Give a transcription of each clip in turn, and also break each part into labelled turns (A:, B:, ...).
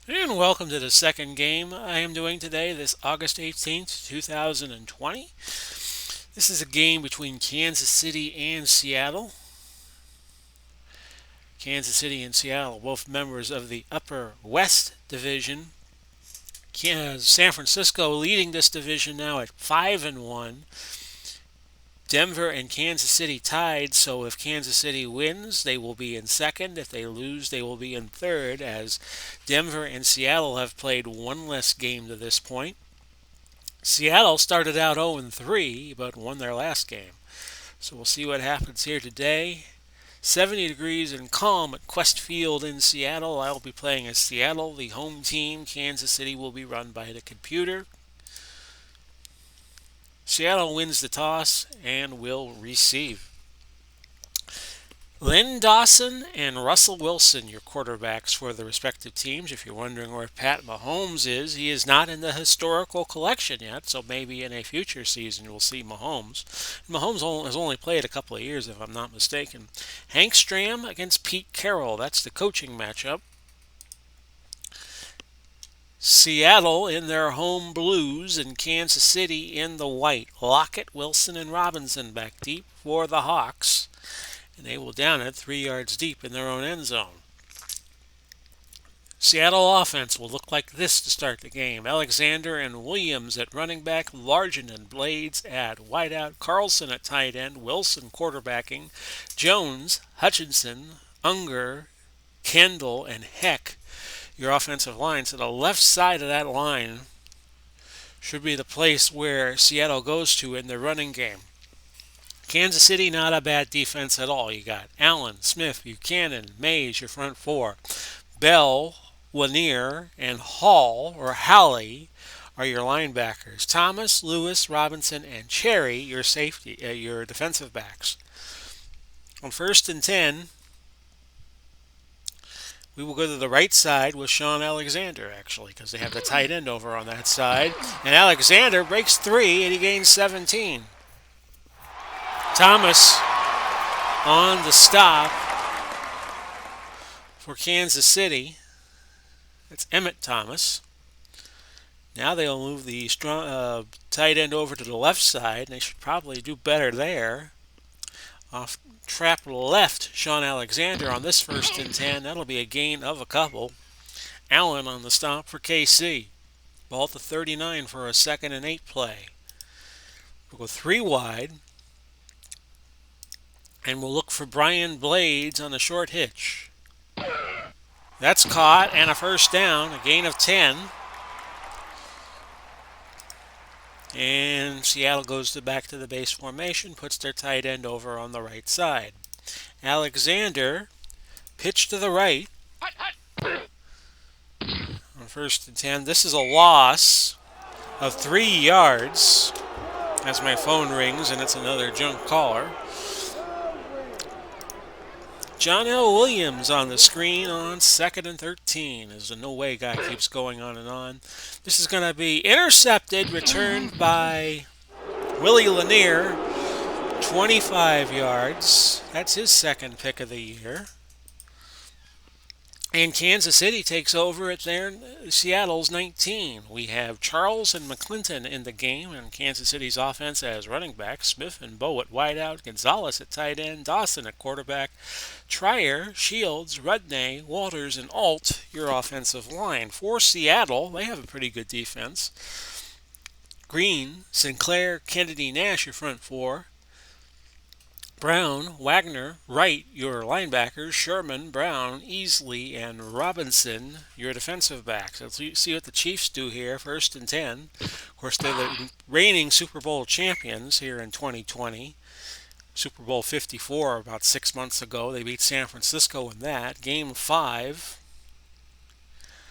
A: And welcome to the second game I am doing today, this August 18th, 2020. This is a game between Kansas City and Seattle. Kansas City and Seattle, both members of the Upper West Division. San Francisco leading this division now at 5-1. Denver and Kansas City tied, so if Kansas City wins, they will be in second. If they lose, they will be in third, as Denver and Seattle have played one less game to this point. Seattle started out 0-3, but won their last game. So we'll see what happens here today. 70 degrees and calm at Quest Field in Seattle. I'll be playing as Seattle, the home team. Kansas City will be run by the computer. Seattle wins the toss and will receive. Lynn Dawson and Russell Wilson, your quarterbacks for the respective teams. If you're wondering where Pat Mahomes is, he is not in the historical collection yet, so maybe in a future season we'll see Mahomes. Mahomes has only played a couple of years, if I'm not mistaken. Hank Stram against Pete Carroll. That's the coaching matchup. Seattle in their home blues and Kansas City in the white. Lockett, Wilson, and Robinson back deep for the Hawks. And they will down it 3 yards deep in their own end zone. Seattle offense will look like this to start the game. Alexander and Williams at running back, Largent and Blades at wideout, Carlson at tight end, Wilson quarterbacking, Jones, Hutchinson, Unger, Kendall, and Heck, your offensive line. So the left side of that line should be the place where Seattle goes to in their running game. Kansas City, not a bad defense at all. You got Allen, Smith, Buchanan, Mays, your front four. Bell, Lanier, and Hall, or Halley, are your linebackers. Thomas, Lewis, Robinson, and Cherry, your defensive backs. On 1st and 10, we will go to the right side with Sean Alexander, actually, because they have the tight end over on that side. And Alexander breaks 3, and he gains 17. Thomas on the stop for Kansas City. That's Emmett Thomas. Now they'll move the tight end over to the left side, and they should probably do better there. Off trap left, Sean Alexander on this 1st and 10. That'll be a gain of a couple. Allen on the stop for KC. Ball to 39 for a 2nd and 8 play. We'll go 3 wide. And we'll look for Brian Blades on the short hitch. That's caught and a 1st down, a gain of 10. And Seattle goes back to the base formation, puts their tight end over on the right side. Alexander, pitch to the right. On 1st and 10, this is a loss of 3 yards. As my phone rings and it's another junk caller. John L. Williams on the screen on 2nd and 13 as the no way guy keeps going on and on. This is going to be intercepted, returned by Willie Lanier, 25 yards. That's his 2nd pick of the year. And Kansas City takes over at their Seattle's 19. We have Charles and McClinton in the game, and Kansas City's offense as running back. Smith and Bowe at wideout, Gonzalez at tight end, Dawson at quarterback, Trier, Shields, Rudnay, Walters, and Alt, your offensive line. For Seattle, they have a pretty good defense. Green, Sinclair, Kennedy, Nash, your front four. Brown, Wagner, Wright, your linebackers, Sherman, Brown, Easley, and Robinson, your defensive backs. Let's see what the Chiefs do here, 1st and 10. Of course, they're the reigning Super Bowl champions here in 2020. Super Bowl 54 about 6 months ago. They beat San Francisco in that. Game 5.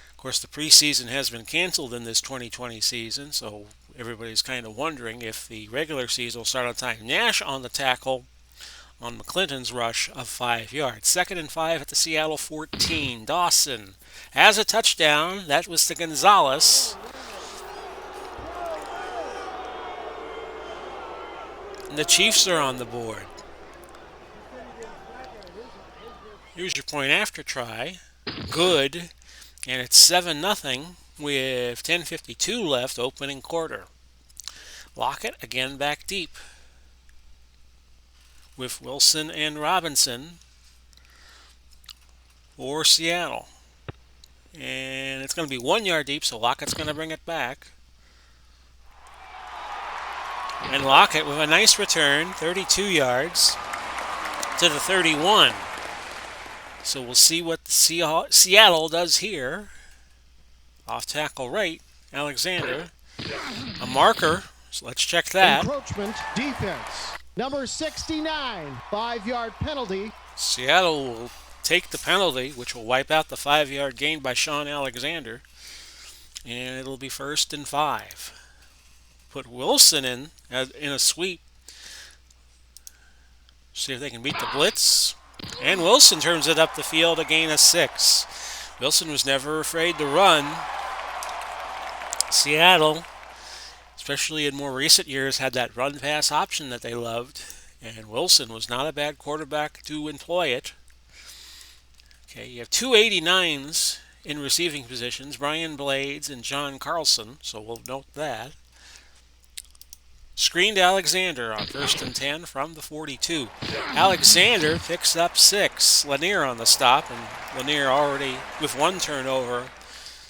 A: Of course, the preseason has been canceled in this 2020 season, so everybody's kind of wondering if the regular season will start on time. Nash on the tackle on McClinton's rush of 5 yards. 2nd and 5 at the Seattle 14. Dawson has a touchdown. That was to Gonzalez. And the Chiefs are on the board. Here's your point after try. Good. And it's 7-0 with 10:52 left, opening quarter. Lockett again back deep with Wilson and Robinson for Seattle. And it's going to be 1 yard deep, so Lockett's going to bring it back. And Lockett with a nice return, 32 yards to the 31. So we'll see what Seattle does here. Off tackle right, Alexander. A marker, so let's check that.
B: Encroachment defense. Number 69, 5-yard penalty.
A: Seattle will take the penalty, which will wipe out the 5-yard gain by Sean Alexander. And it'll be 1st and 5. Put Wilson in a sweep. See if they can beat the blitz. And Wilson turns it up the field, a gain of 6. Wilson was never afraid to run. Seattle, especially in more recent years, had that run-pass option that they loved. And Wilson was not a bad quarterback to employ it. Okay, you have two 89s in receiving positions, Brian Blades and John Carlson, so we'll note that. Screened Alexander on 1st and 10 from the 42. Alexander picks up 6. Lanier on the stop, and Lanier already with 1 turnover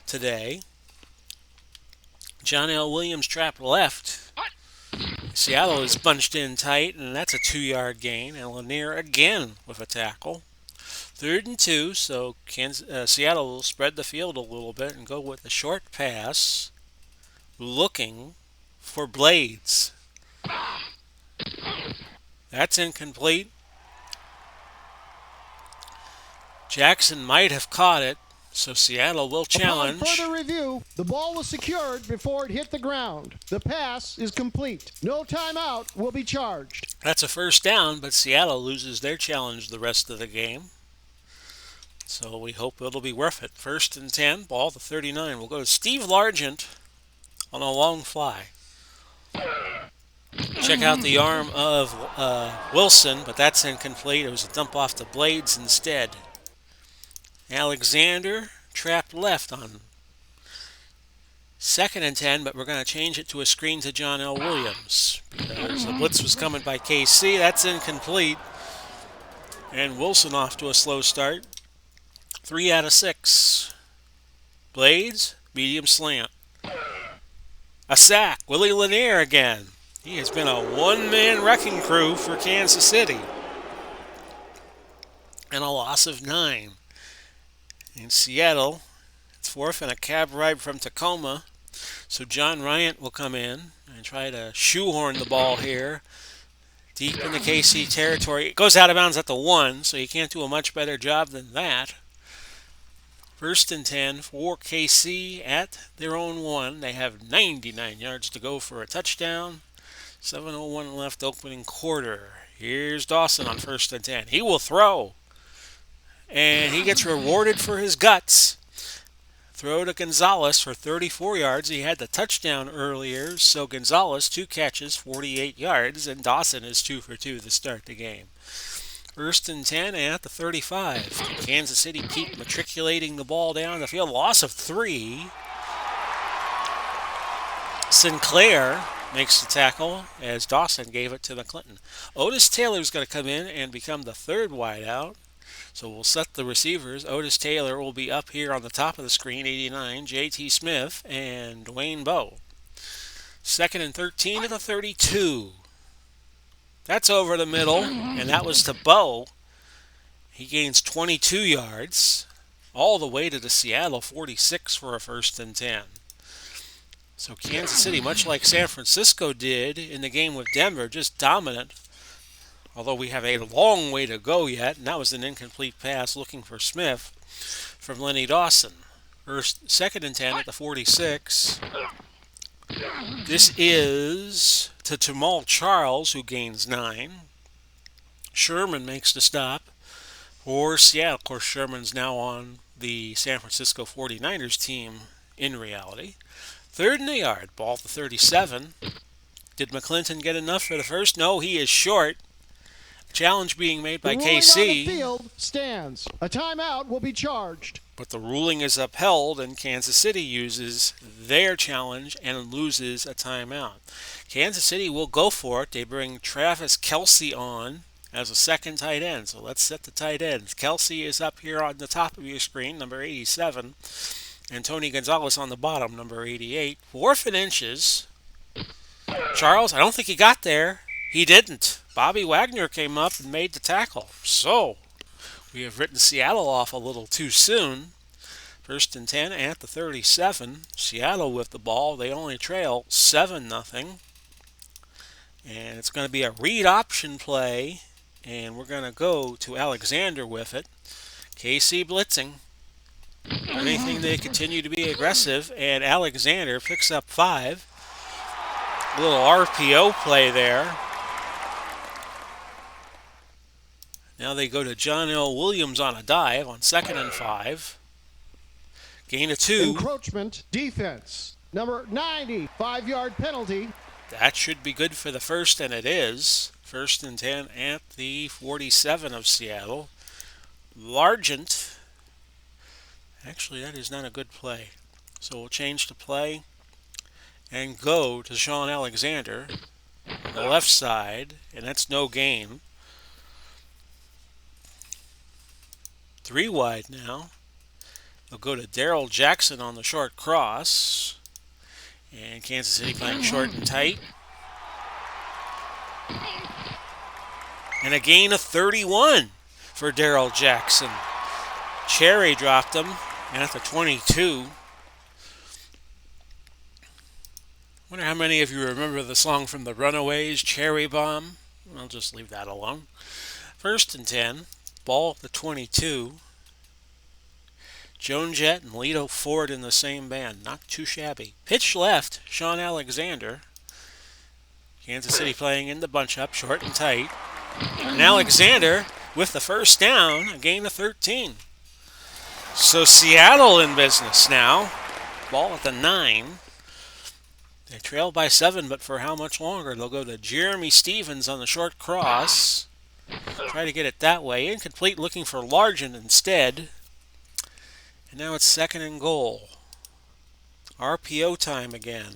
A: today. John L. Williams trapped left. Seattle is bunched in tight, and that's a 2-yard gain. And Lanier again with a tackle. 3rd and 2, so Seattle will spread the field a little bit and go with a short pass, looking for Blades. That's incomplete. Jackson might have caught it, so Seattle will challenge.
B: Upon further review, the ball was secured before it hit the ground. The pass is complete. No timeout will be charged.
A: That's a 1st down, but Seattle loses their challenge the rest of the game. So we hope it'll be worth it. 1st and 10, ball to 39. We'll go to Steve Largent on a long fly. Check out the arm of Wilson, but that's incomplete. It was a dump off the Blades instead. Alexander trapped left on 2nd and 10, but we're going to change it to a screen to John L. Williams because the blitz was coming by KC. That's incomplete. And Wilson off to a slow start. 3 out of 6. Blades, medium slant. A sack. Willie Lanier again. He has been a one-man wrecking crew for Kansas City. And a loss of 9. In Seattle, it's 4th and a cab ride from Tacoma. So John Ryant will come in and try to shoehorn the ball here. Deep in the KC territory. It goes out of bounds at the 1, so you can't do a much better job than that. 1st and 10 for KC at their own 1. They have 99 yards to go for a touchdown. 7:01 left, opening quarter. Here's Dawson on 1st and 10. He will throw. And he gets rewarded for his guts. Throw to Gonzalez for 34 yards. He had the touchdown earlier, so Gonzalez, 2 catches, 48 yards, and Dawson is 2 for 2 to start the game. 1st and 10 at the 35. Kansas City keep matriculating the ball down the field. Loss of 3. Sinclair makes the tackle as Dawson gave it to McClinton. Otis Taylor's going to come in and become the 3rd wideout. So we'll set the receivers. Otis Taylor will be up here on the top of the screen, 89. J.T. Smith and Dwayne Bowe. 2nd and 13 at the 32. That's over the middle, and that was to Bowe. He gains 22 yards, all the way to the Seattle 46 for a 1st and 10. So Kansas City, much like San Francisco did in the game with Denver, just dominant. Although we have a long way to go yet, and that was an incomplete pass looking for Smith from Lenny Dawson. 2nd and 10 at the 46. This is to Jamal Charles, who gains 9. Sherman makes the stop for Seattle. Of course, Sherman's now on the San Francisco 49ers team in reality. 3rd and a yard, ball to 37. Did McClinton get enough for the 1st? No, he is short. Challenge being made by KC.
B: The field stands. A timeout will be charged.
A: But the ruling is upheld, and Kansas City uses their challenge and loses a timeout. Kansas City will go for it. They bring Travis Kelce on as a second tight end. So let's set the tight ends. Kelce is up here on the top of your screen, number 87. And Tony Gonzalez on the bottom, number 88. 4th and inches. Charles, I don't think he got there. He didn't. Bobby Wagner came up and made the tackle. So we have written Seattle off a little too soon. 1st and 10 at the 37. Seattle with the ball. They only trail 7-0. And it's going to be a read option play. And we're going to go to Alexander with it. KC blitzing. Anything they continue to be aggressive. And Alexander picks up 5. A little RPO play there. Now they go to John L. Williams on a dive on 2nd and 5. Gain of 2.
B: Encroachment defense. Number 90, 5-yard penalty.
A: That should be good for the first, and it is. 1st and 10 at the 47 of Seattle. Largent. Actually, that is not a good play. So we'll change the play and go to Sean Alexander on the left side, and that's no gain. 3 wide now. They'll go to Darrell Jackson on the short cross. And Kansas City playing short and tight. And a gain of 31 for Darrell Jackson. Cherry dropped him at the 22. Wonder how many of you remember the song from the Runaways, Cherry Bomb? I'll just leave that alone. 1st and 10. Ball at the 22. Joan Jett and Lito Ford in the same band. Not too shabby. Pitch left, Sean Alexander. Kansas City playing in the bunch up, short and tight. And Alexander with the first down, a gain of 13. So Seattle in business now. Ball at the 9. They trail by 7, but for how much longer? They'll go to Jeremy Stevens on the short cross. Try to get it that way. Incomplete, looking for Largent instead. And now it's 2nd and goal. RPO time again.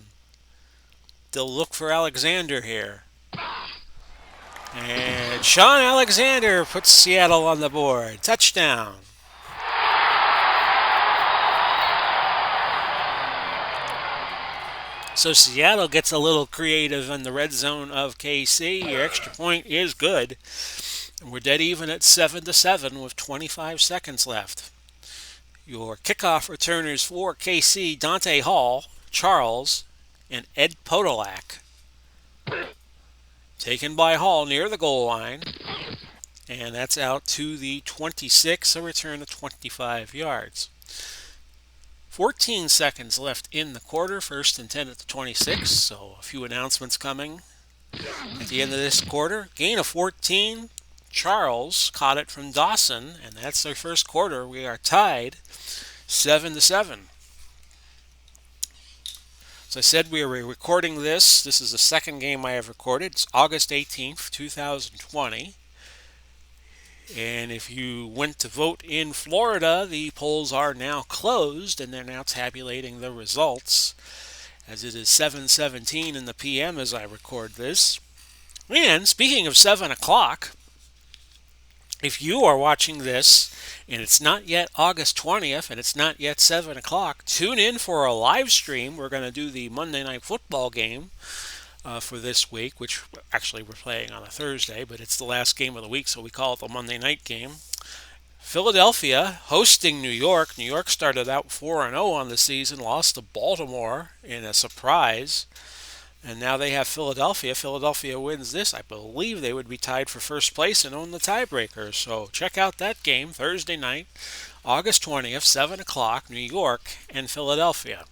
A: They'll look for Alexander here. And Sean Alexander puts Seattle on the board. Touchdown. So Seattle gets a little creative in the red zone of KC. Your extra point is good. And we're dead even at 7-7 with 25 seconds left. Your kickoff returners for KC, Dante Hall, Charles, and Ed Podolak. Taken by Hall near the goal line. And that's out to the 26, a return of 25 yards. 14 seconds left in the quarter, 1st and 10 at the 26, so a few announcements coming at the end of this quarter. Gain of 14. Charles caught it from Dawson, and that's their first quarter. We are tied 7-7. As I said, we are recording this. This is the second game I have recorded. It's August 18th, 2020. And if you went to vote in Florida, the polls are now closed, and they're now tabulating the results, as it is 7:17 in the p.m. as I record this. And speaking of 7 o'clock, if you are watching this and it's not yet August 20th and it's not yet 7 o'clock, tune in for a live stream. We're going to do the Monday Night Football game for this week, which actually we're playing on a Thursday, but it's the last game of the week, so we call it the Monday night game. Philadelphia hosting New York. New York started out 4-0 on the season, lost to Baltimore in a surprise, and now they have Philadelphia. Philadelphia wins this. I believe they would be tied for first place and own the tiebreaker. So check out that game Thursday night, August 20th, 7 o'clock, New York and Philadelphia.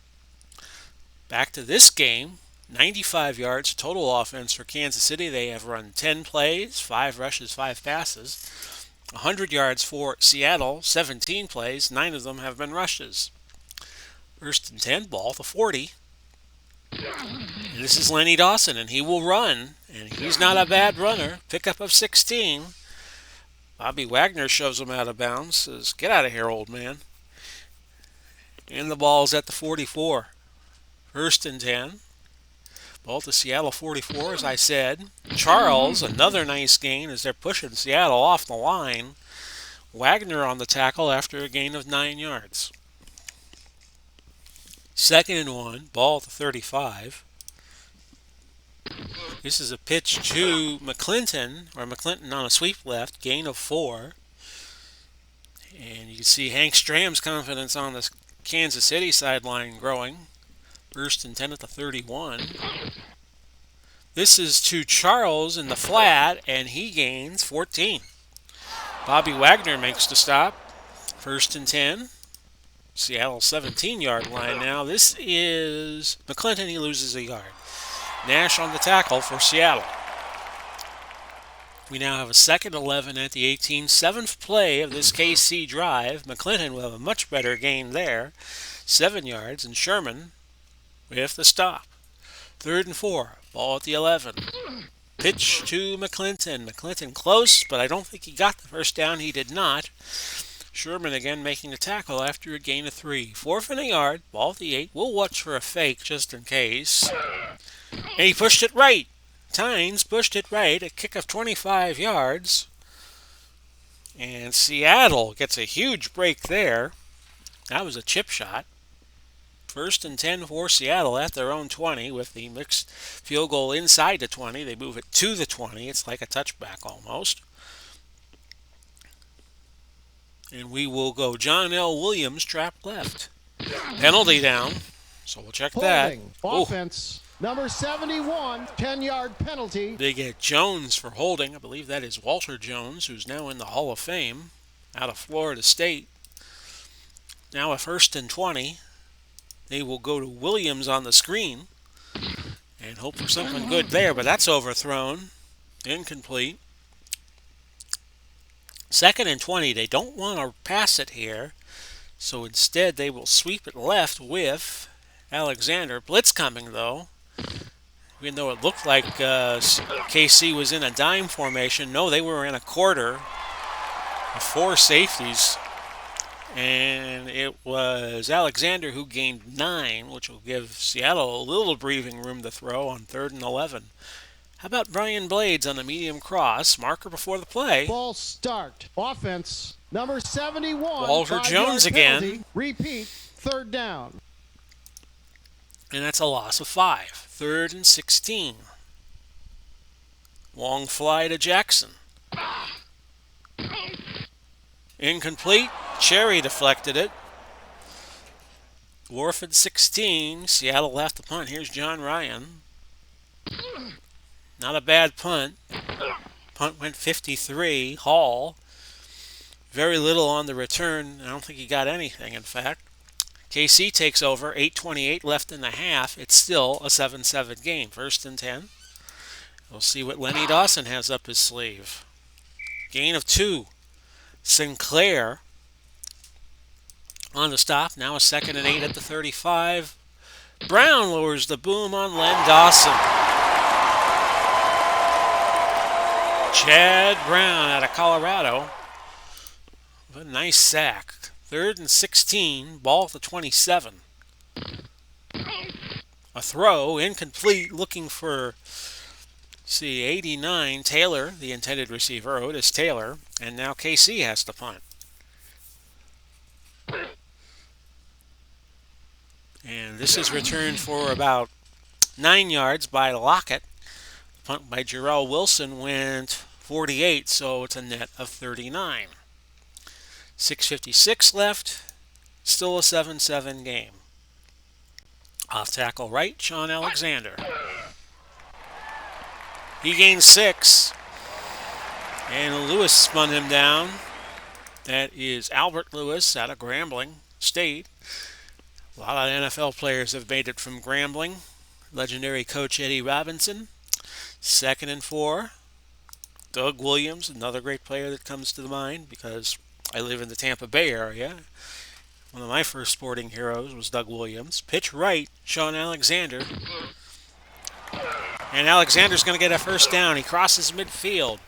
A: Back to this game. 95 yards total offense for Kansas City. They have run 10 plays, 5 rushes, 5 passes. 100 yards for Seattle, 17 plays, 9 of them have been rushes. 1st and 10, ball to 40. And this is Lenny Dawson, and he will run, and he's not a bad runner. Pickup of 16. Bobby Wagner shoves him out of bounds, says, "Get out of here, old man." And the ball's at the 44. First and 10. Ball to Seattle 44, as I said. Charles, another nice gain as they're pushing Seattle off the line. Wagner on the tackle after a gain of 9 yards. Second and 1, ball to 35. This is a pitch to McClinton on a sweep left, gain of 4. And you can see Hank Stram's confidence on the Kansas City sideline growing. First and 10 at the 31. This is to Charles in the flat, and he gains 14. Bobby Wagner makes the stop. First and 10. Seattle 17-yard line now. This is McClinton. He loses a yard. Nash on the tackle for Seattle. We now have a second 11 at the 18. Seventh play of this KC drive. McClinton will have a much better gain there. 7 yards, and Sherman with the stop. Third and 4. Ball at the 11. Pitch to McClinton. McClinton close, but I don't think he got the first down. He did not. Sherman again making the tackle after a gain of 3. Fourth and a yard. Ball at the 8. We'll watch for a fake just in case. And he pushed it right. Tynes pushed it right. A kick of 25 yards. And Seattle gets a huge break there. That was a chip shot. First and 10 for Seattle at their own 20 with the mixed field goal inside the 20. They move it to the 20. It's like a touchback almost. And we will go John L. Williams, trap left. Penalty down. So we'll check that.
B: Offense. Number 71, 10-yard penalty.
A: They get Jones for holding. I believe that is Walter Jones, who's now in the Hall of Fame out of Florida State. Now a first and 20. They will go to Williams on the screen and hope for something good there, but that's overthrown. Incomplete. Second and 20. They don't want to pass it here, so instead they will sweep it left with Alexander. Blitz coming, though. Even though it looked like KC was in a dime formation, no, they were in a quarter of 4 safeties. And it was Alexander who gained 9, which will give Seattle a little breathing room to throw on 3rd and 11. How about Brian Blades on the medium cross? Marker before the play.
B: Ball start. Offense. Number 71.
A: Walter Jones again.
B: Penalty. Repeat. 3rd down.
A: And that's a loss of 5. 3rd and 16. Long fly to Jackson. Incomplete. Cherry deflected it. Warford 16. Seattle left the punt. Here's John Ryan. Not a bad punt. Punt went 53. Hall. Very little on the return. I don't think he got anything, in fact. KC takes over. 8:28 left in the half. It's still a 7-7 game. First and 10. We'll see what Lenny Dawson has up his sleeve. Gain of 2. Sinclair on the stop. Now a second and 8 at the 35. Brown lowers the boom on Len Dawson. Chad Brown out of Colorado. A nice sack. 3rd and 16. Ball at the 27. A throw. Incomplete. Looking for, 89. Taylor, the intended receiver. Otis Taylor. And now KC has to punt. And this is returned for about 9 yards by Lockett. Punt by Jarrell Wilson went 48, so it's a net of 39. 6:56 left. Still a 7-7 game. Off tackle right, Sean Alexander. He gains 6. And Lewis spun him down. That is Albert Lewis out of Grambling State. A lot of NFL players have made it from Grambling. Legendary coach Eddie Robinson. 2nd and 4. Doug Williams, another great player that comes to the mind because I live in the Tampa Bay area. One of my first sporting heroes was Doug Williams. Pitch right, Sean Alexander. And Alexander's going to get a first down. He crosses midfield.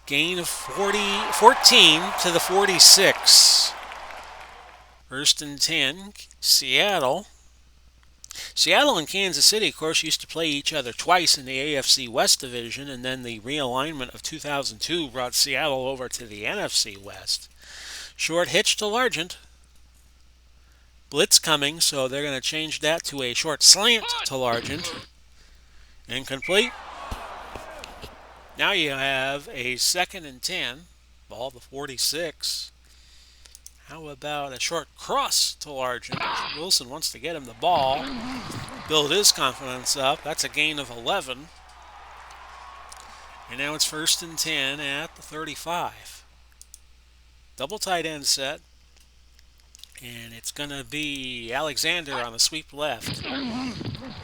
A: Gain of 14 to the 46. First and 10, Seattle. Seattle and Kansas City, of course, used to play each other twice in the AFC West Division, and then the realignment of 2002 brought Seattle over to the NFC West. Short hitch to Largent. Blitz coming, so they're going to change that to a short slant to Largent. Incomplete. Now you have a second and 10, ball the 46. How about a short cross to Largent? Wilson wants to get him the ball, build his confidence up. That's a gain of 11. And now it's first and 10 at the 35. Double tight end set. And it's going to be Alexander on the sweep left.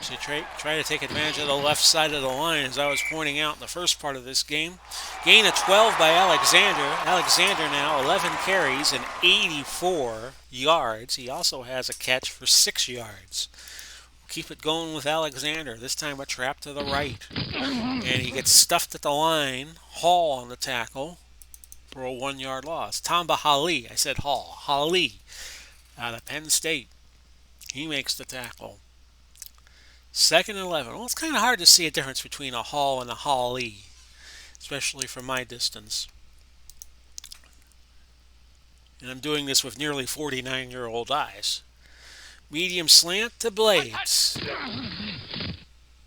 A: So try to take advantage of the left side of the line, as I was pointing out in the first part of this game. Gain of 12 by Alexander. Alexander now 11 carries and 84 yards. He also has a catch for 6 yards. Keep it going with Alexander. This time a trap to the right. And he gets stuffed at the line. Hall on the tackle for a 1-yard loss. Tamba Hali. I said Hall. Hali out of Penn State. He makes the tackle. Second and 11. Well, it's kind of hard to see a difference between a Hall and a Hali, especially from my distance. And I'm doing this with nearly 49-year-old eyes. Medium slant to Blades.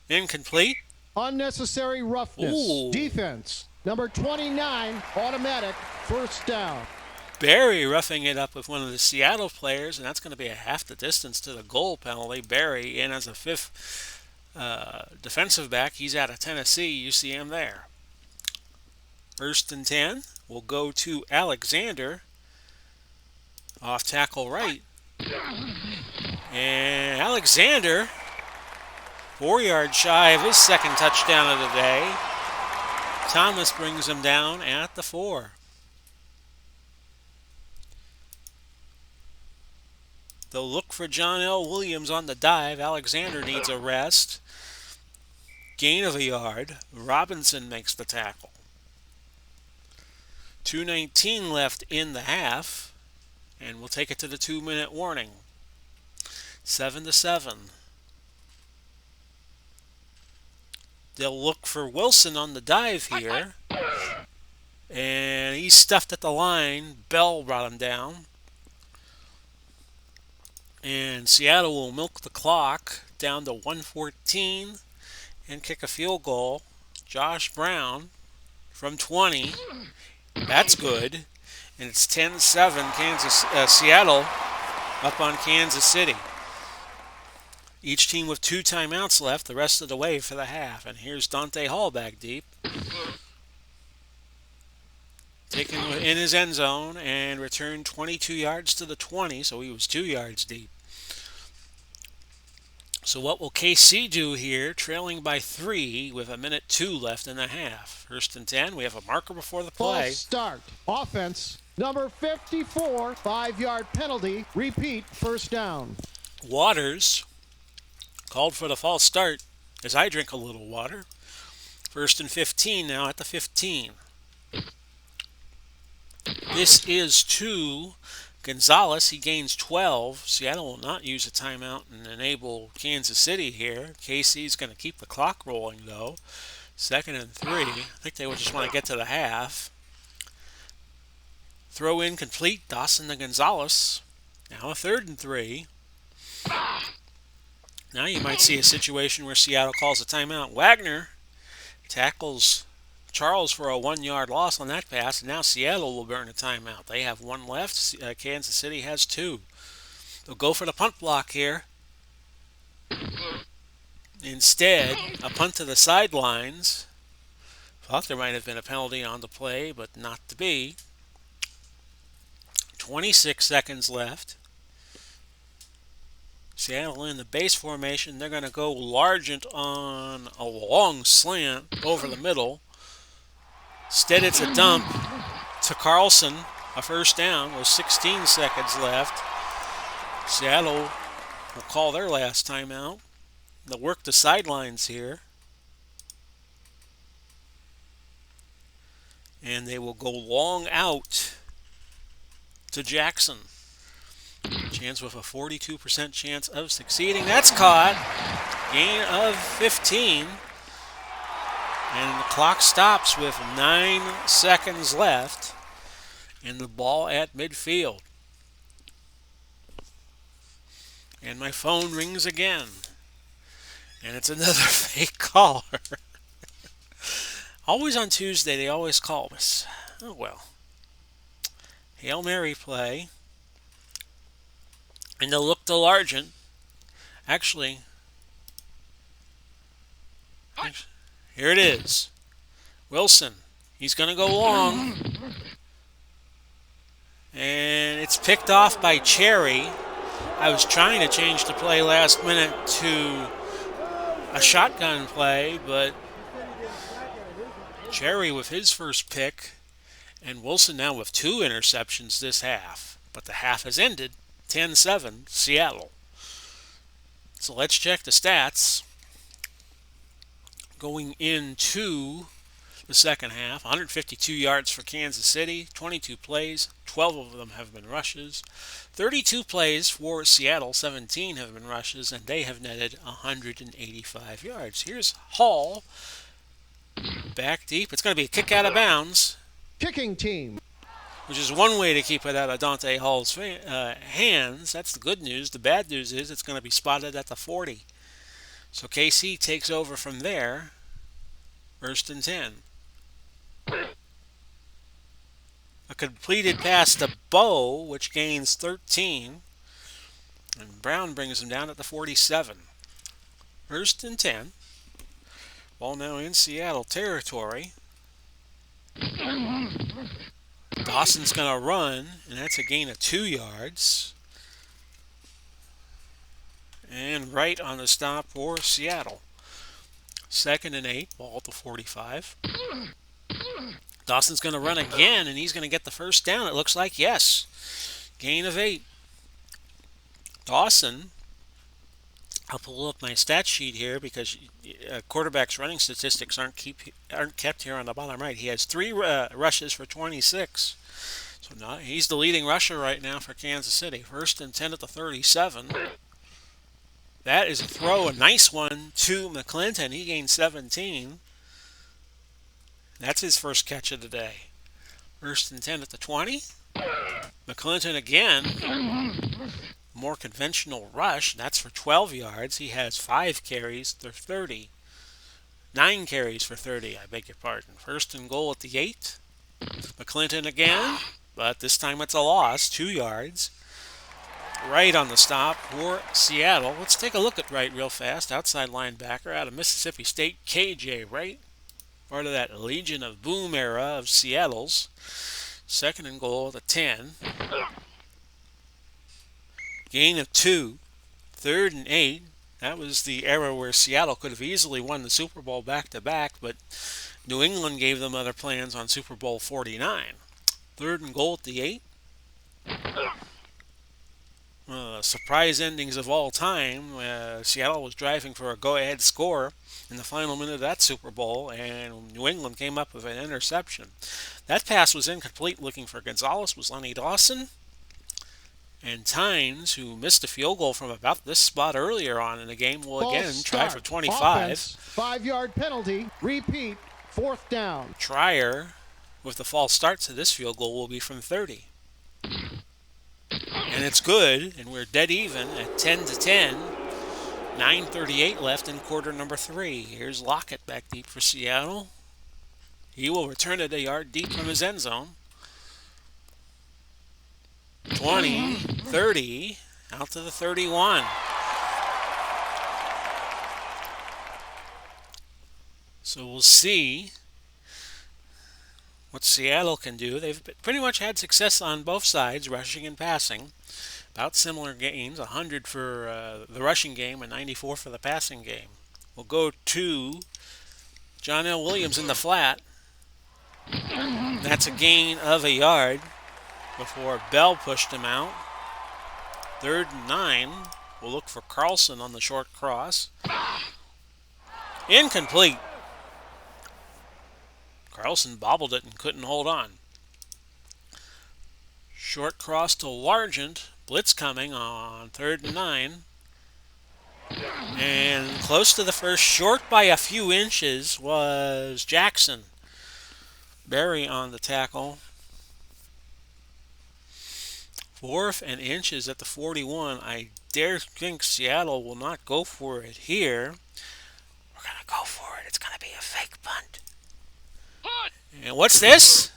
A: Incomplete.
B: Unnecessary roughness.
A: Ooh.
B: Defense. Number 29, automatic, first down.
A: Barry roughing it up with one of the Seattle players, and that's going to be a half the distance to the goal penalty. Barry in as a fifth defensive back. He's out of Tennessee. You see him there. First and 10 will go to Alexander. Off tackle right. And Alexander, 4 yards shy of his second touchdown of the day. Thomas brings him down at the 4. They'll look for John L. Williams on the dive. Alexander needs a rest. Gain of a yard. Robinson makes the tackle. 2:19 left in the half. And we'll take it to the 2-minute warning. 7-7. They'll look for Wilson on the dive here. And he's stuffed at the line. Bell brought him down. And Seattle will milk the clock down to 1:14 and kick a field goal. Josh Brown from 20. That's good. And it's 10-7 Seattle up on Kansas City. Each team with 2 timeouts left the rest of the way for the half. And here's Dante Hall back deep. Taken in his end zone and returned 22 yards to the 20, so he was 2 yards deep. So what will KC do here, trailing by 3 with 1:02 left in the half? First and 10, we have a marker before the play.
B: False start. Offense, number 54, 5-yard penalty. Repeat, first down.
A: Waters called for the false start as I drink a little water. First and 15 now at the 15. This is to Gonzalez. He gains 12. Seattle will not use a timeout and enable Kansas City here. KC's going to keep the clock rolling, though. Second and 3. I think they would just want to get to the half. Throw in complete. Dawson to Gonzalez. Now a 3rd and 3. Now you might see a situation where Seattle calls a timeout. Wagner tackles Charles for a 1-yard loss on that pass, and now Seattle will burn a timeout. They have 1 left. Kansas City has 2. They'll go for the punt block here. Instead, a punt to the sidelines. Thought there might have been a penalty on the play, but not to be. 26 seconds left. Seattle in the base formation. They're going to go Largent on a long slant over the middle. Instead, it's a dump to Carlson, a first down with 16 seconds left. Seattle will call their last timeout. They'll work the sidelines here. And they will go long out to Jackson. Chance with a 42% chance of succeeding. That's caught. Gain of 15. And the clock stops with 9 seconds left. And the ball at midfield. And my phone rings again. And it's another fake caller. Always on Tuesday, they always call us. Oh well. Hail Mary play. And they'll look to Largent. Actually, here it is. Wilson. He's going to go long. And it's picked off by Cherry. I was trying to change the play last minute to a shotgun play, but Cherry with his first pick, and Wilson now with 2 interceptions this half. But the half has ended 10-7 Seattle. So let's check the stats. Going into the second half, 152 yards for Kansas City, 22 plays, 12 of them have been rushes. 32 plays for Seattle, 17 have been rushes, and they have netted 185 yards. Here's Hall, back deep. It's going to be a kick out of bounds.
B: Kicking team.
A: Which is one way to keep it out of Dante Hall's hands. That's the good news. The bad news is it's going to be spotted at the 40. So KC takes over from there. 1st and 10. A completed pass to Bowe, which gains 13. And Brown brings him down at the 47. 1st and 10. Ball now in Seattle territory. Dawson's going to run, and that's a gain of 2 yards. And right on the stop for Seattle. 2nd and 8, ball at the 45. Dawson's going to run again, and he's going to get the first down. It looks like, yes. Gain of 8. Dawson, I'll pull up my stat sheet here because quarterback's running statistics aren't kept here on the bottom right. He has 3 rushes for 26. So now he's the leading rusher right now for Kansas City. 1st and 10 at the 37. That is a throw, a nice one to McClinton. He gained 17. That's his first catch of the day. 1st and 10 at the 20. McClinton again. More conventional rush. That's for 12 yards. He has 5 carries for 30. 9 carries for 30, I beg your pardon. 1st and goal at the 8. McClinton again, but this time it's a loss. 2 yards. Right on the stop for Seattle. Let's take a look at Wright real fast. Outside linebacker out of Mississippi State, KJ Wright. Part of that Legion of Boom era of Seattle's. 2nd and goal at the 10. Gain of 2. 3rd and 8. That was the era where Seattle could have easily won the Super Bowl back-to-back, but New England gave them other plans on Super Bowl 49. 3rd and goal at the 8. Surprise endings of all time. Seattle was driving for a go-ahead score in the final minute of that Super Bowl, and New England came up with an interception. That pass was incomplete. Looking for Gonzalez was Lenny Dawson. And Tynes, who missed a field goal from about this spot earlier on in the game, will again try for 25.
B: 5-yard penalty. Repeat. 4th down.
A: Trier, with the false start to this field goal, will be from 30. And it's good, and we're dead even at 10-10. 9:38 left in quarter number 3. Here's Lockett back deep for Seattle. He will return it a yard deep from his end zone. 20, 30, out to the 31. So we'll see what Seattle can do. They've pretty much had success on both sides, rushing and passing. About similar gains, 100 for the rushing game and 94 for the passing game. We'll go to John L. Williams in the flat. That's a gain of a yard before Bell pushed him out. 3rd and 9. We'll look for Carlson on the short cross. Incomplete. Carlson bobbled it and couldn't hold on. Short cross to Largent. Blitz coming on 3rd and 9. And close to the first, short by a few inches, was Jackson. Berry on the tackle. 4th and inches at the 41. I dare think Seattle will not go for it here. We're going to go for it. It's going to be a fake punt. And what's this?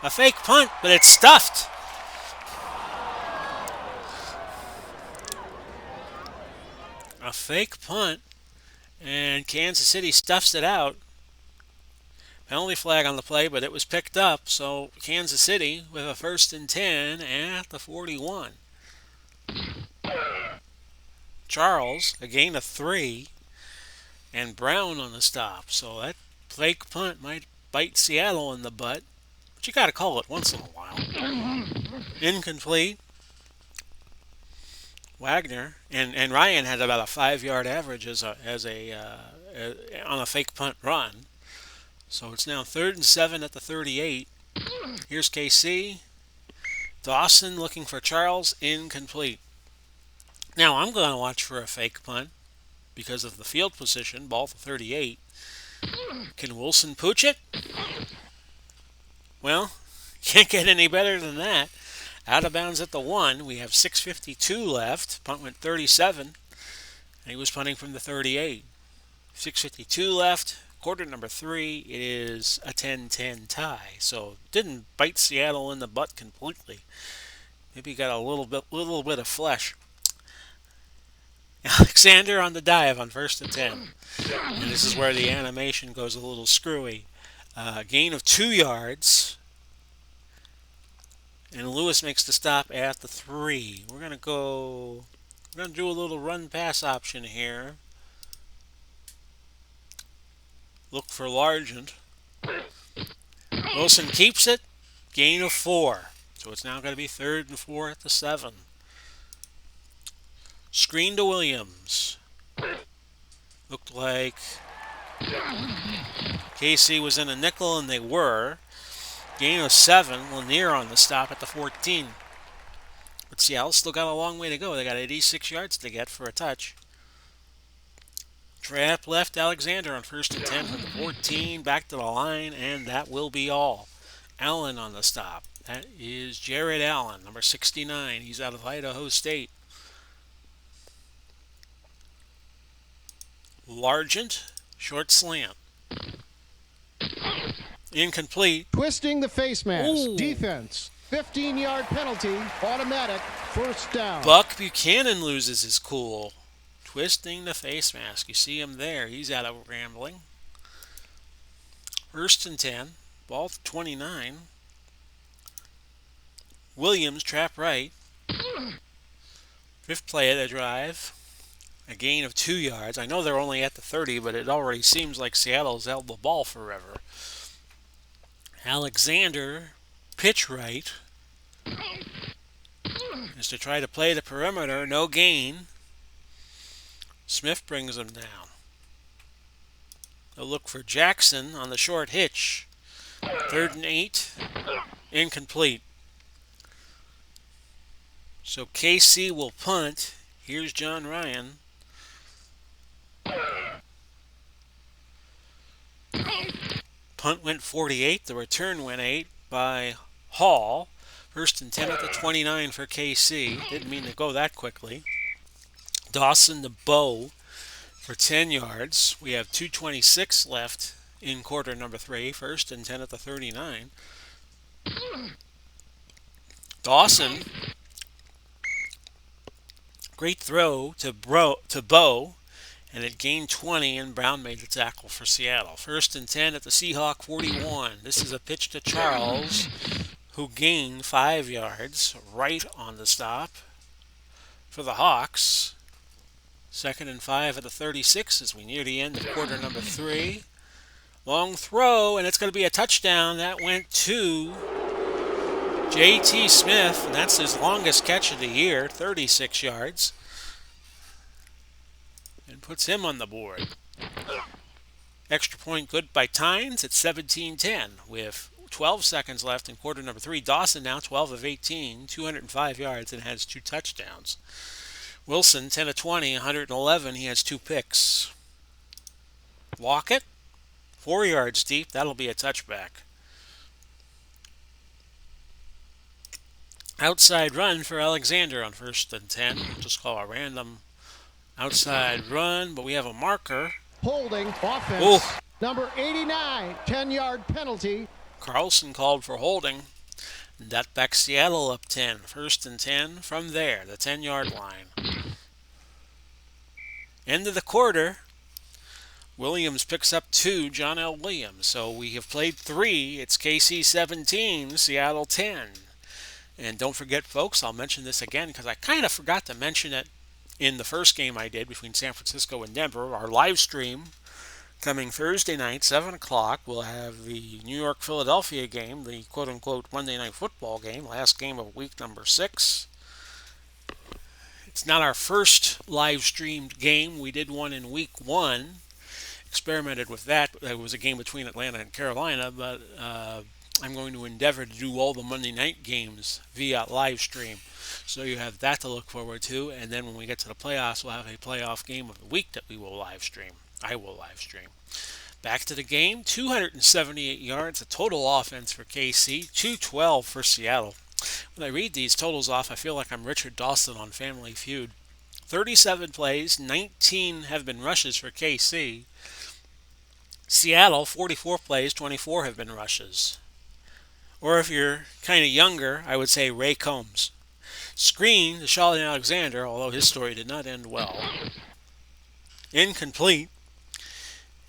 A: A fake punt, but it's stuffed. A fake punt, and Kansas City stuffs it out. Penalty flag on the play, but it was picked up, so Kansas City with a 1st and 10 at the 41. Charles, a gain of 3, and Brown on the stop. So that fake punt might bite Seattle in the butt, but you got to call it once in a while. Incomplete. Wagner and Ryan had about a 5-yard average on a fake punt run. So it's now 3rd and 7 at the 38. Here's KC. Dawson looking for Charles, incomplete. Now I'm going to watch for a fake punt because of the field position, ball to 38. Can Wilson pooch it? Well, can't get any better than that. Out of bounds at the 1. We have 6:52 left. Punt went 37, and he was punting from the 38. 6:52 left. Quarter number 3, it is a 10-10 tie. So didn't bite Seattle in the butt completely. Maybe got a little bit of flesh. Alexander on the dive on 1st and 10. And this is where the animation goes a little screwy. Gain of 2 yards. And Lewis makes the stop at the 3. We're going to do a little run pass option here. Look for Largent. Wilson keeps it. Gain of 4. So it's now going to be 3rd and 4 at the 7. Screen to Williams. Looked like KC was in a nickel, and they were. Gain of 7. Lanier on the stop at the 14. But Seattle still got a long way to go. They got 86 yards to get for a touch. Trap left Alexander on 1st and 10 from the 14. Back to the line, and that will be all. Allen on the stop. That is Jared Allen, number 69. He's out of Idaho State. Largent, short slant. Incomplete.
B: Twisting the face mask.
A: Ooh.
B: Defense. 15-yard penalty. Automatic. 1st down.
A: Buck Buchanan loses his cool. Twisting the face mask. You see him there. He's out of rambling. 1st and 10. Ball 29. Williams, trap right. 5th play of the drive. A gain of 2 yards. I know they're only at the 30, but it already seems like Seattle's held the ball forever. Alexander, pitch right. Is to try to play the perimeter. No gain. Smith brings him down. They'll look for Jackson on the short hitch. 3rd and 8. Incomplete. So KC will punt. Here's John Ryan. Punt went 48. The return went 8 by Hall. 1st and 10 at the 29 for KC. Didn't mean to go that quickly. Dawson to Bow for 10 yards. We have 2:26 left in quarter number 3. 1st and 10 at the 39. Dawson. Great throw to Bow. And it gained 20, and Brown made the tackle for Seattle. 1st and 10 at the Seahawk 41. This is a pitch to Charles, who gained 5 yards right on the stop for the Hawks. 2nd and 5 at the 36 as we near the end of quarter number 3. Long throw, and it's going to be a touchdown. That went to J.T. Smith, and that's his longest catch of the year, 36 yards. And puts him on the board. Extra point good by Tynes at 17-10 with 12 seconds left in quarter number 3. Dawson now 12 of 18, 205 yards, and has 2 touchdowns. Wilson 10 of 20, 111. He has 2 picks. Lockett 4 yards deep. That'll be a touchback. Outside run for Alexander on 1st and 10. We'll just call a random outside run, but we have a marker.
B: Holding offense.
A: Ooh.
B: Number 89, 10-yard penalty.
A: Carlson called for holding. That backs Seattle up 10. 1st and 10 from there, the 10-yard line. End of the quarter. Williams picks up 2, John L. Williams. So we have played 3. It's KC 17, Seattle 10. And don't forget, folks, I'll mention this again because I kind of forgot to mention it in the first game I did between San Francisco and Denver. Our live stream coming Thursday night, 7 o'clock, we'll have the New York-Philadelphia game, the quote-unquote Monday Night Football game, last game of week number 6. It's not our first live-streamed game. We did one in week 1. Experimented with that. It was a game between Atlanta and Carolina, but I'm going to endeavor to do all the Monday night games via live stream. So you have that to look forward to, and then when we get to the playoffs, we'll have a playoff game of the week that we will live stream. I will live stream. Back to the game, 278 yards, a total offense for KC, 212 for Seattle. When I read these totals off, I feel like I'm Richard Dawson on Family Feud. 37 plays, 19 have been rushes for KC. Seattle, 44 plays, 24 have been rushes. Or if you're kind of younger, I would say Ray Combs. Screen to Sheldon Alexander, although his story did not end well. Incomplete.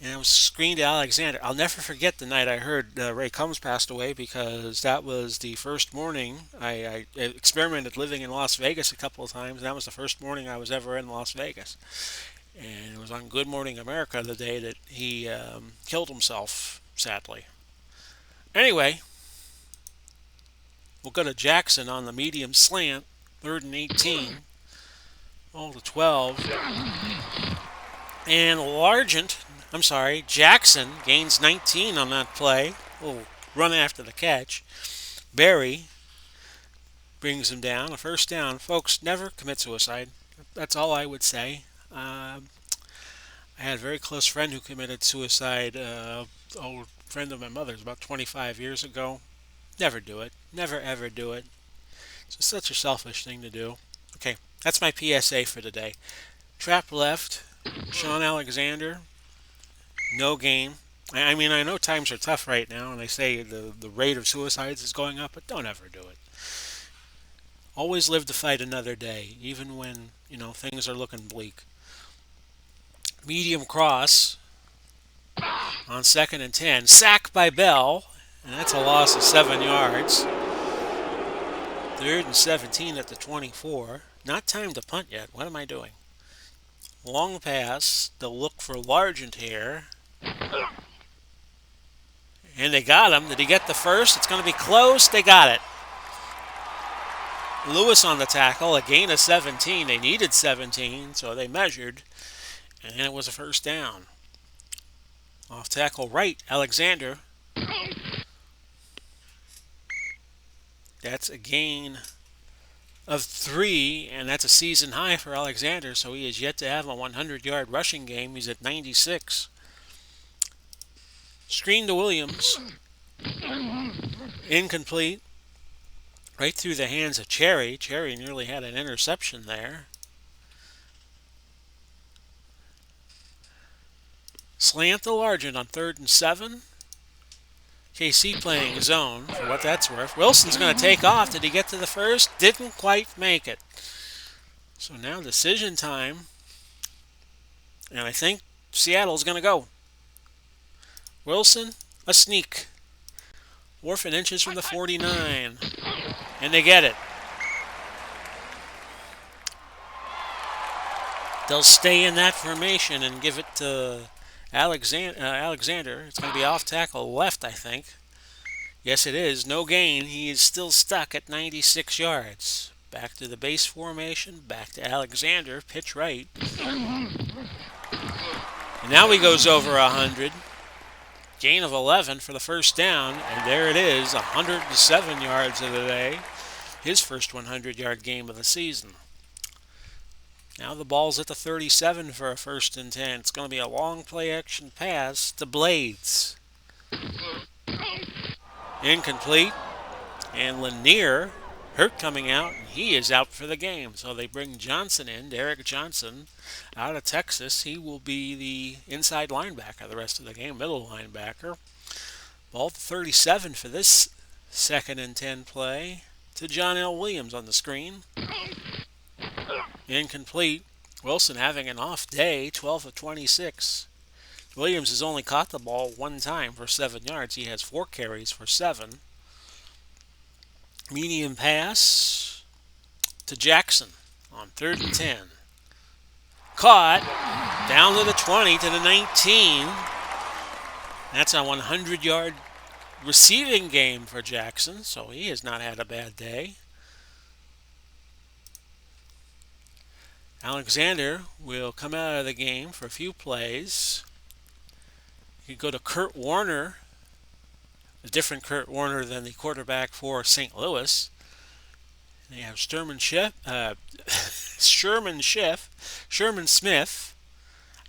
A: And it was screened to Alexander. I'll never forget the night I heard Ray Combs passed away because that was the first morning. I experimented living in Las Vegas a couple of times, and that was the first morning I was ever in Las Vegas. And it was on Good Morning America the day that he killed himself, sadly. Anyway, we'll go to Jackson on the medium slant, 3rd and 18. Oh, the 12. And Jackson gains 19 on that play. Little run after the catch. Barry brings him down. A first down. Folks, never commit suicide. That's all I would say. I had a very close friend who committed suicide, old friend of my mother's, about 25 years ago. Never do it. Never, ever do it. It's just such a selfish thing to do. Okay, that's my PSA for today. Trap left. Sean Alexander. No gain. I mean, I know times are tough right now, and they say the rate of suicides is going up, but don't ever do it. Always live to fight another day, even when, things are looking bleak. Medium cross on 2nd and 10. Sack by Bell, and that's a loss of 7 yards. 3rd and 17 at the 24. Not time to punt yet. What am I doing? Long pass. They'll look for Largent here. And they got him. Did he get the first? It's going to be close. They got it. Lewis on the tackle. A gain of 17. They needed 17, so they measured. And it was a first down. Off tackle right, Alexander. That's a gain of 3, and that's a season high for Alexander, so he is yet to have a 100-yard rushing game. He's at 96. Screen to Williams. Incomplete. Right through the hands of Cherry. Cherry nearly had an interception there. Slant to Largent on 3rd and 7. KC playing zone, for what that's worth. Wilson's going to take off. Did he get to the first? Didn't quite make it. So now decision time. And I think Seattle's going to go. Wilson, a sneak. 4 inches from the 49. And they get it. They'll stay in that formation and give it to Alexander. It's going to be off tackle left, I think. Yes, it is. No gain. He is still stuck at 96 yards. Back to the base formation. Back to Alexander. Pitch right. And now he goes over 100. Gain of 11 for the first down, and there it is, 107 yards of the day. His first 100-yard game of the season. Now the ball's at the 37 for a 1st and 10. It's going to be a long play action pass to Blades. Incomplete. And Lanier hurt coming out. He is out for the game. So they bring Johnson in, Derek Johnson, out of Texas. He will be the inside linebacker the rest of the game, middle linebacker. Ball to 37 for this 2nd and 10 play to John L. Williams on the screen. Incomplete. Wilson having an off day, 12 of 26. Williams has only caught the ball one time for 7 yards. He has 4 carries for 7. Medium pass to Jackson on 3rd and 10. Caught. Down to the 20, to the 19. That's a 100-yard receiving game for Jackson, so he has not had a bad day. Alexander will come out of the game for a few plays. You go to Kurt Warner, a different Kurt Warner than the quarterback for St. Louis. They have Sherman Smith. I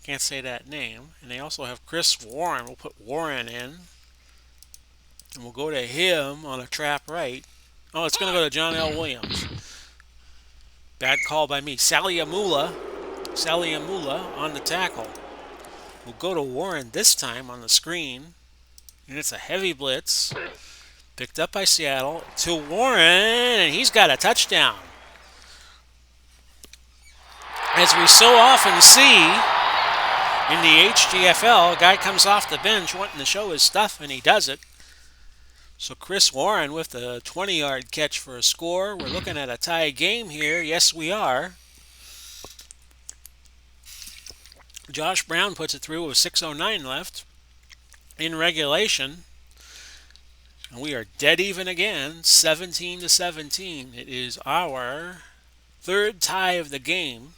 A: can't say that name. And they also have Chris Warren. We'll put Warren in. And we'll go to him on a trap right. Oh, it's going to go to John L. Williams. Bad call by me. Saliamula on the tackle. We'll go to Warren this time on the screen. And it's a heavy blitz. Picked up by Seattle to Warren, and he's got a touchdown. As we so often see in the HTFL, a guy comes off the bench wanting to show his stuff, and he does it. So Chris Warren with the 20-yard catch for a score. We're looking at a tie game here. Yes, we are. Josh Brown puts it through with 6:09 left in regulation. And we are dead even again, 17-17. It is our 3rd tie of the game.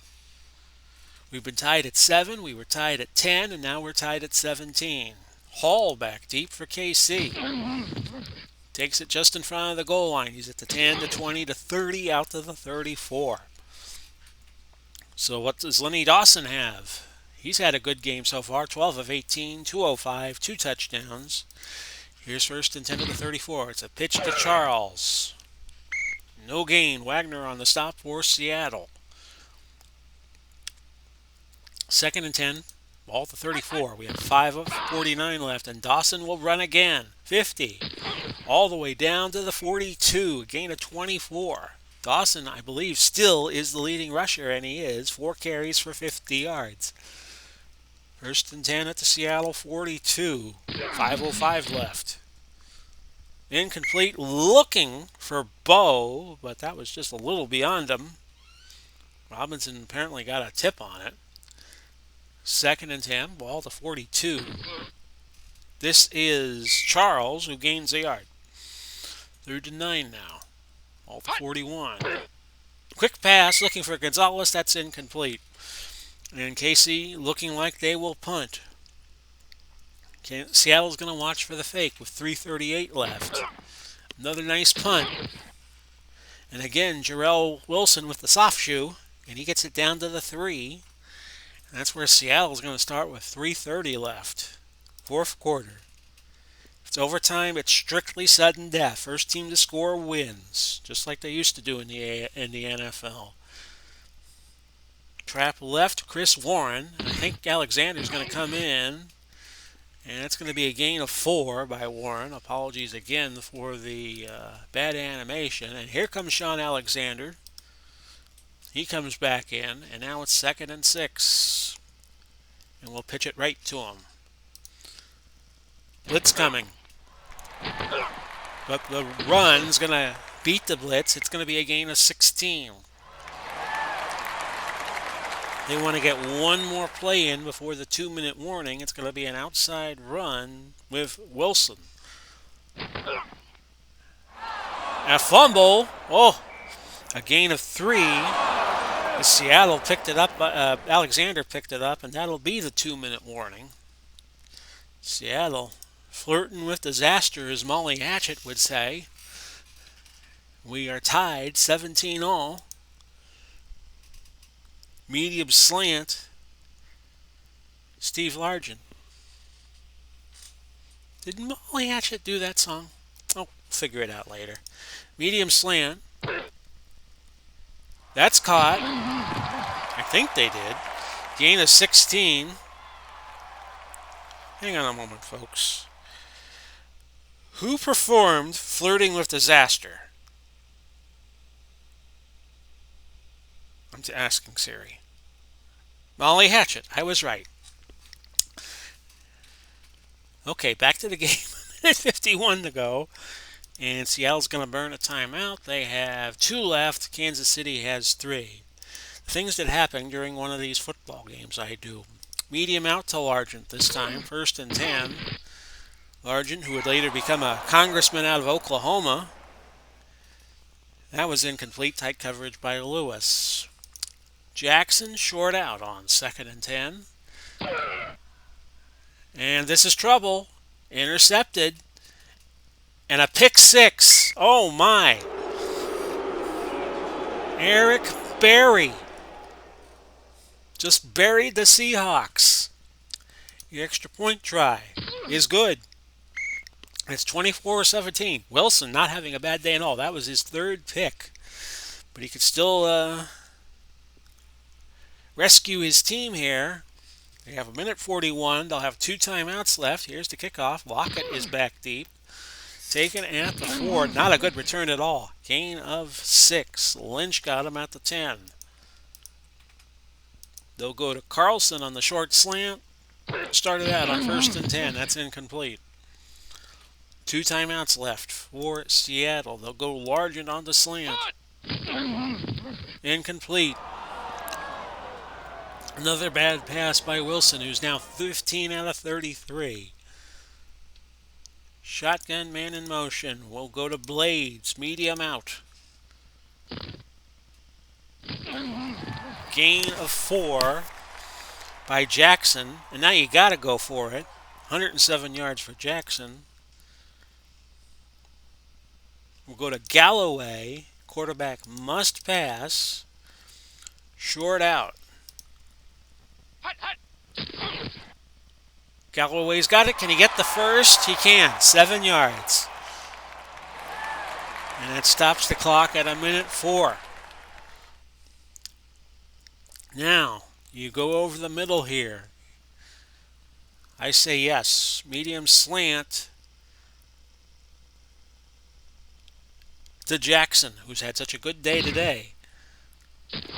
A: We've been tied at 7, we were tied at 10, and now we're tied at 17. Hall back deep for KC. Takes it just in front of the goal line. He's at the 10, the 20, the 30, out to the 34. So what does Lenny Dawson have? He's had a good game so far, 12 of 18, 205, 2 touchdowns. Here's 1st and 10 to the 34. It's a pitch to Charles. No gain. Wagner on the stop for Seattle. 2nd and 10. Ball to 34. We have 5 of 49 left. And Dawson will run again. 50. All the way down to the 42. A gain of 24. Dawson, I believe, still is the leading rusher, and he is. 4 carries for 50 yards. 1st and 10 at the Seattle 42. 5:05 left. Incomplete, looking for Bo, but that was just a little beyond him. Robinson apparently got a tip on it. 2nd and 10, ball to 42. This is Charles who gains a yard. 3rd and 9 now. Ball to 41. Quick pass, looking for Gonzalez, that's incomplete. And KC looking like they will punt. Seattle's going to watch for the fake with 3:38 left. Another nice punt. And again, Jarrell Wilson with the soft shoe. And he gets it down to the 3. And that's where Seattle's going to start with 3:30 left. 4th quarter. If it's overtime, it's strictly sudden death. First team to score wins. Just like they used to do in the NFL. Trap left, Chris Warren. I think Alexander's going to come in. And it's going to be a gain of 4 by Warren. Apologies again for the bad animation. And here comes Sean Alexander. He comes back in. And now it's 2nd and 6. And we'll pitch it right to him. Blitz coming. But the run's going to beat the blitz. It's going to be a gain of 16. They want to get one more play in before the 2-minute warning. It's going to be an outside run with Wilson. A fumble. Oh, a gain of 3. Seattle picked it up. Alexander picked it up, and that'll be the 2-minute warning. Seattle Flirting with disaster, as Molly Hatchet would say. We are tied 17 all. Medium slant, Steve Largent. Did Molly Hatchet do that song? Oh, figure it out later. Medium slant. That's caught. I think they did. Gain of 16. Hang on a moment, folks. Who performed Flirting with Disaster? I'm asking Siri. Molly Hatchet. I was right. Okay, back to the game. 51 to go. And Seattle's going to burn a timeout. They have 2 left. Kansas City has 3. Things that happen during one of these football games, I do. Medium out to Largent this time. 1st and 10. Largent, who would later become a congressman out of Oklahoma. That was incomplete. Tight coverage by Lewis. Jackson short out on 2nd and 10. And this is trouble. Intercepted. And a pick 6. Oh my. Eric Berry just buried the Seahawks. The extra point try is good. It's 24-17. Wilson not having a bad day at all. That was his 3rd pick. But he could still rescue his team here. They have 1:41. They'll have 2 timeouts left. Here's the kickoff. Lockett is back deep. Taken at the 4. Not a good return at all. Gain of 6. Lynch got him at the 10. They'll go to Carlson on the short slant. Started out on 1st and 10. That's incomplete. 2 timeouts left for Seattle. They'll go Largent on the slant. Incomplete. Another bad pass by Wilson, who's now 15 out of 33. Shotgun man in motion. We'll go to Blades. Medium out. Gain of 4 by Jackson. And now you got to go for it. 107 yards for Jackson. We'll go to Galloway. Quarterback must pass. Short out. Galloway's got it. Can he get the first? He can. 7 yards. And that stops the clock at 1:04. Now, you go over the middle here. I say yes. Medium slant to Jackson, who's had such a good day today.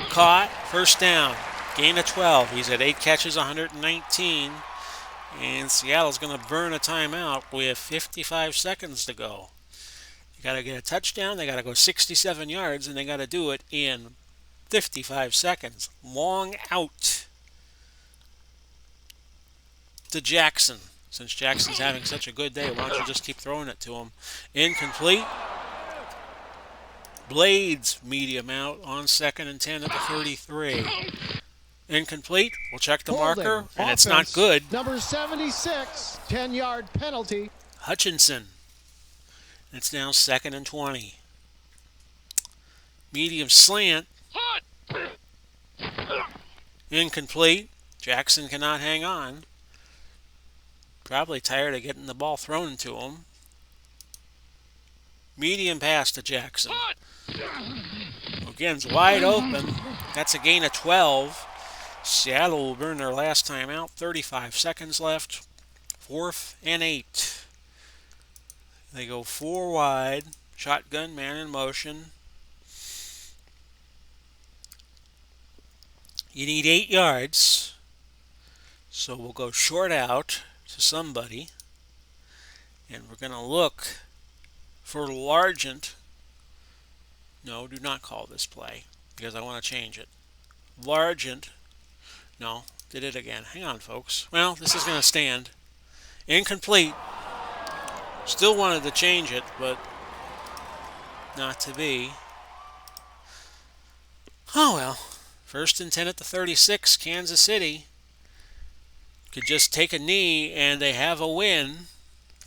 A: Caught. 1st down. Gain of 12. He's at 8 catches, 119. And Seattle's going to burn a timeout with 55 seconds to go. You got to get a touchdown. They got to go 67 yards, and they got to do it in 55 seconds. Long out to Jackson. Since Jackson's having such a good day, why don't you just keep throwing it to him? Incomplete. Blades medium out on 2nd and 10 at the 33. Incomplete. We'll check the marker, and it's not good.
B: Number 76, 10-yard penalty.
A: Hutchinson. It's now 2nd and 20. Medium slant. Incomplete. Jackson cannot hang on. Probably tired of getting the ball thrown to him. Medium pass to Jackson. Again, it's wide open. That's a gain of 12. Seattle will burn their last time out. 35 seconds left. 4th and 8. They go 4 wide. Shotgun, man in motion. You need 8 yards. So we'll go short out to somebody. And we're going to look for Largent. No, do not call this play because I want to change it. Largent. No, did it again. Hang on, folks. Well, this is going to stand. Incomplete. Still wanted to change it, but not to be. Oh, well. 1st and 10 at the 36. Kansas City could just take a knee and they have a win.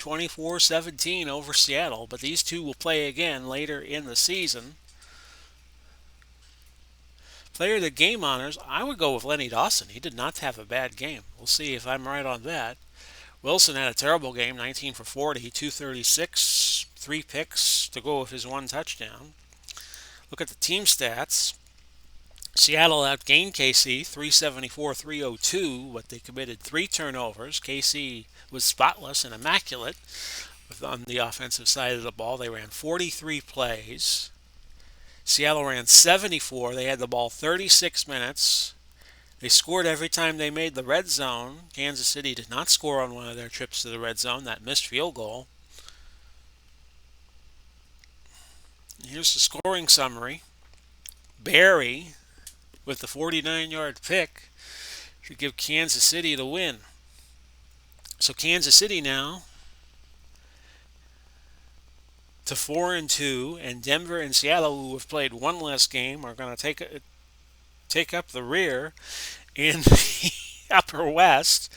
A: 24-17 over Seattle, but these two will play again later in the season. Player of the game honors, I would go with Lenny Dawson. He did not have a bad game. We'll see if I'm right on that. Wilson had a terrible game, 19 for 40, 236, three picks to go with his one touchdown. Look at the team stats. Seattle outgained KC 374-302, but they committed three turnovers. KC was spotless and immaculate on the offensive side of the ball. They ran 43 plays. Seattle ran 74. They had the ball 36 minutes. They scored every time they made the red zone. Kansas City did not score on one of their trips to the red zone, that missed field goal. Here's the scoring summary. Barry, with the 49-yard pick, to give Kansas City the win. So Kansas City now to 4-2, and Denver and Seattle, who have played one less game, are going to take up the rear in the Upper West.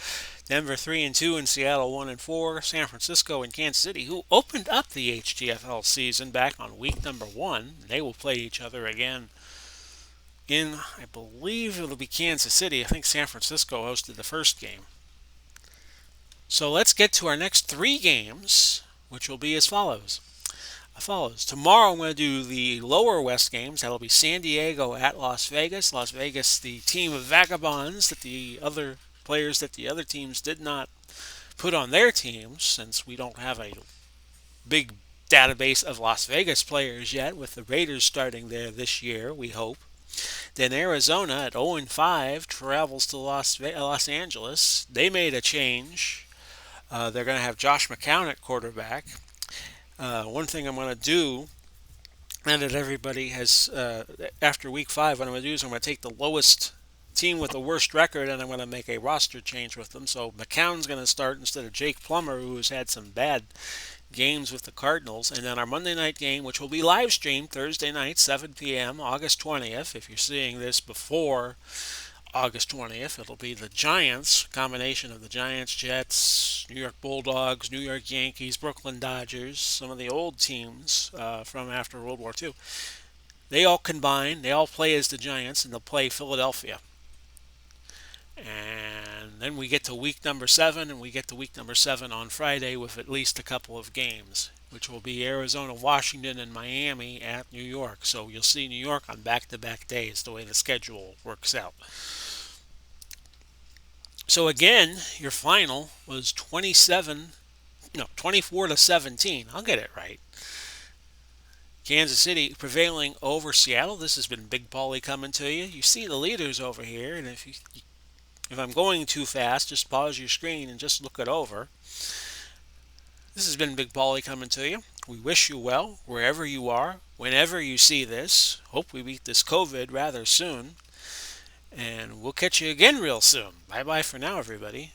A: Denver 3-2 and Seattle 1-4. San Francisco and Kansas City, who opened up the HTFL season back on week number 1, they will play each other again in, I believe it'll be Kansas City. I think San Francisco hosted the first game. So let's get to our next three games, which will be as follows. Tomorrow I'm going to do the lower west games. That'll be San Diego at Las Vegas. Las Vegas, the team of vagabonds that the other players that the other teams did not put on their teams, since we don't have a big database of Las Vegas players yet, with the Raiders starting there this year, we hope. Then Arizona at 0-5 travels to Los Angeles. They made a change. They're going to have Josh McCown at quarterback. One thing I'm going to do, now that everybody has, after week 5, what I'm going to do is I'm going to take the lowest team with the worst record and I'm going to make a roster change with them. So McCown's going to start instead of Jake Plummer, who has had some bad games with the Cardinals. And then our Monday night game, which will be live streamed Thursday night, 7 p.m., August 20th. If you're seeing this before August 20th, it'll be the Giants, combination of the Giants, Jets, New York Bulldogs, New York Yankees, Brooklyn Dodgers, some of the old teams from after World War II. They all combine, they all play as the Giants, and they'll play Philadelphia. And then we get to week number 7, and we get to week number 7 on Friday with at least a couple of games, which will be Arizona, Washington, and Miami at New York. So you'll see New York on back-to-back days, the way the schedule works out. So again, your final was 24-17. I'll get it right. Kansas City prevailing over Seattle. This has been Big Paulie coming to you. You see the leaders over here, and if I'm going too fast, just pause your screen and just look it over. This has been Big Paulie coming to you. We wish you well wherever you are, whenever you see this. Hope we beat this COVID rather soon. And we'll catch you again real soon. Bye-bye for now, everybody.